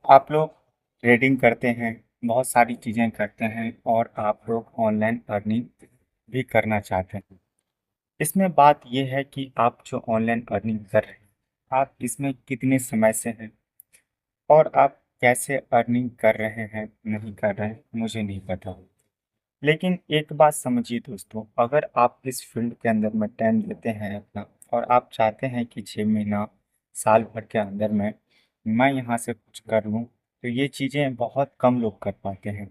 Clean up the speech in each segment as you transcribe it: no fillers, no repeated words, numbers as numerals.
आप लोग ट्रेडिंग करते हैं, बहुत सारी चीज़ें करते हैं और आप लोग ऑनलाइन अर्निंग भी करना चाहते हैं। इसमें बात ये है कि आप जो ऑनलाइन अर्निंग कर रहे हैं, आप इसमें कितने समय से हैं और आप कैसे अर्निंग कर रहे हैं, नहीं कर रहे हैं, मुझे नहीं पता। लेकिन एक बात समझिए दोस्तों, अगर आप इस फील्ड के अंदर में टाइम देते हैं अपना और आप चाहते हैं कि 6 महीना, साल भर के अंदर में मैं यहाँ से कुछ कर लूँ, तो ये चीज़ें बहुत कम लोग कर पाते हैं।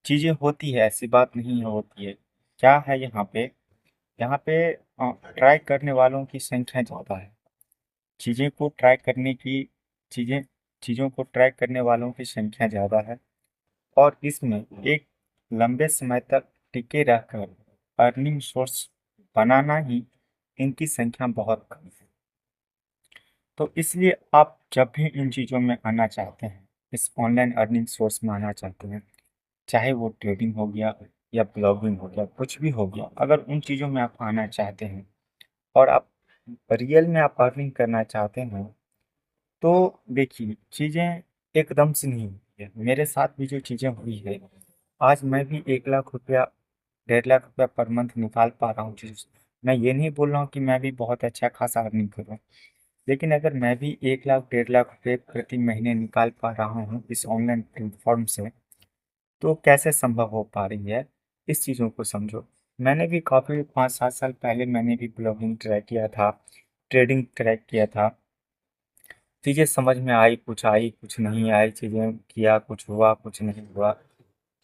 चीज़ें होती है, ऐसी बात नहीं होती है। क्या है यहाँ पे ट्राई करने वालों की संख्या ज़्यादा है। चीज़ें को ट्राई करने की चीज़ें चीज़ों को ट्राई करने वालों की संख्या ज़्यादा है और इसमें एक लंबे समय तक टिके रहकर अर्निंग सोर्स बनाना ही इनकी संख्या बहुत कम है। तो इसलिए आप जब भी इन चीज़ों में आना चाहते हैं, इस ऑनलाइन अर्निंग सोर्स में आना चाहते हैं, चाहे वो ट्रेडिंग हो गया या ब्लॉगिंग हो गया, कुछ भी हो गया, अगर उन चीज़ों में आप आना चाहते हैं और आप रियल में आप अर्निंग करना चाहते हैं, तो देखिए चीज़ें एकदम से नहीं होती है। मेरे साथ भी जो चीज़ें हुई है, आज मैं भी 1 लाख रुपया, 1.5 लाख रुपया पर मंथ निकाल पा रहा हूँ चीज़। मैं ये नहीं बोल रहा हूँ कि मैं भी बहुत अच्छा खासा अर्निंग कर रहा हूँ, लेकिन अगर मैं भी 1 लाख, 1.5 लाख रुपये प्रति महीने निकाल पा रहा हूँ इस ऑनलाइन प्लेटफॉर्म से, तो कैसे संभव हो पा रही है, इस चीज़ों को समझो। मैंने भी काफ़ी 5-7 साल पहले मैंने भी ब्लॉगिंग ट्राई किया था, ट्रेडिंग ट्राई किया था। चीज़ें समझ में आई, कुछ नहीं आई, चीज़ें किया, कुछ हुआ, कुछ नहीं हुआ।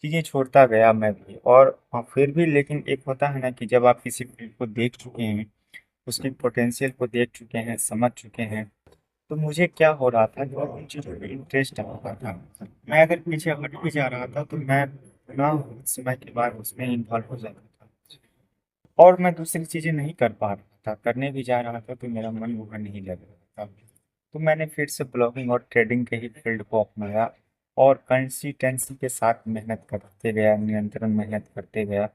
चीज़ें छोड़ता गया मैं भी और फिर भी लेकिन एक होता है ना कि जब आप किसी फील्ड को देख चुके हैं, उसकी पोटेंशियल को देख चुके हैं, समझ चुके हैं, तो मुझे क्या हो रहा था कि उन चीज़ों में इंटरेस्ट आ रहा था। मैं अगर पीछे हट भी जा रहा था तो मैं ना समय के बाद उसमें इन्वॉल्व हो जाता था और मैं दूसरी चीज़ें नहीं कर पा रहा था। करने भी जा रहा था तो मेरा मन वहाँ नहीं लग रहा था। तो मैंने फिर से ब्लॉगिंग और ट्रेडिंग के ही फील्ड को अपनाया और कंसिस्टेंसी के साथ मेहनत करते गया, निरंतर मेहनत करते गया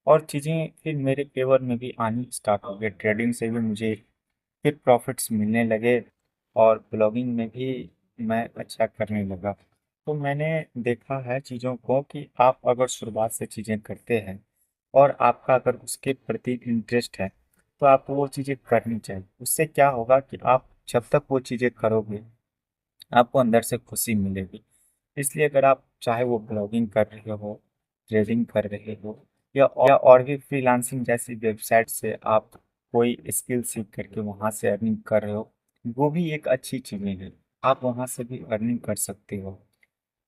और चीज़ें फिर मेरे फेवर में भी आनी स्टार्ट हो गई। ट्रेडिंग से भी मुझे फिर प्रॉफिट्स मिलने लगे और ब्लॉगिंग में भी मैं अच्छा करने लगा। तो मैंने देखा है चीज़ों को कि आप अगर शुरुआत से चीज़ें करते हैं और आपका अगर उसके प्रति इंटरेस्ट है, तो आपको वो चीज़ें करनी चाहिए। उससे क्या होगा कि आप जब तक वो चीज़ें करोगे, आपको अंदर से खुशी मिलेगी। इसलिए अगर आप चाहे वो ब्लॉगिंग कर रहे हो, ट्रेडिंग कर रहे हो या और भी फ्रीलांसिंग जैसी वेबसाइट से आप कोई स्किल सीख करके वहाँ से अर्निंग कर रहे हो, वो भी एक अच्छी चीज़ें हैं। आप वहाँ से भी अर्निंग कर सकते हो।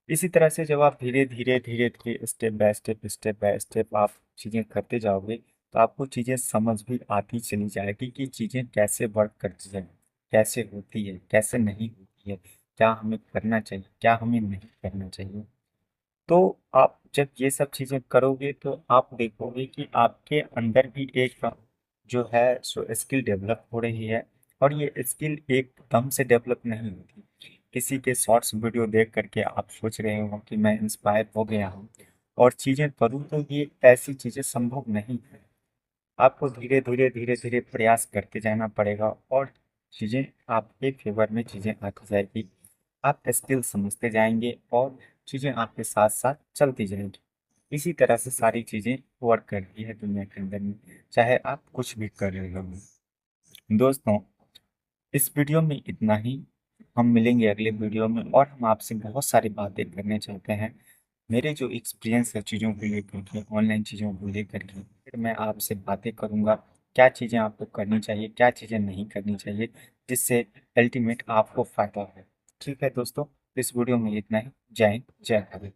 इसी तरह से जब आप धीरे-धीरे स्टेप बाय स्टेप आप चीज़ें करते जाओगे, तो आपको चीज़ें समझ भी आती चली जाएगी कि चीज़ें कैसे वर्क करती हैं, कैसे होती है, कैसे नहीं होती है, क्या हमें करना चाहिए, क्या हमें नहीं करना चाहिए। तो आप जब ये सब चीज़ें करोगे तो आप देखोगे कि आपके अंदर भी एक जो है सो स्किल डेवलप हो रही है और ये स्किल एकदम से डेवलप नहीं होती। किसी के शॉर्ट्स वीडियो देख करके आप सोच रहे हो कि मैं इंस्पायर हो गया हूँ और चीज़ें करूँ, तो ये ऐसी चीज़ें संभव नहीं है। आपको धीरे धीरे प्रयास करते जाना पड़ेगा और चीज़ें आपके फेवर में चीज़ें आती जाएगी। आप स्किल समझते जाएंगे और चीज़ें आपके साथ साथ चलती जाएंगी। इसी तरह से सारी चीज़ें वर्क करती है दुनिया के अंदर में, चाहे आप कुछ भी कर रहे हो। दोस्तों, इस वीडियो में इतना ही। हम मिलेंगे अगले वीडियो में और हम आपसे बहुत सारी बातें करने चाहते हैं। मेरे जो एक्सपीरियंस है चीज़ों को लेकर के, ऑनलाइन चीज़ों को लेकर के, फिर मैं आपसे बातें करूँगा। क्या चीज़ें आपको करनी चाहिए, क्या चीज़ें नहीं करनी चाहिए, जिससे अल्टीमेट आपको फ़ायदा हो। ठीक है दोस्तों, इस वीडियो में इतना ही। जय हिंद, जय भारत।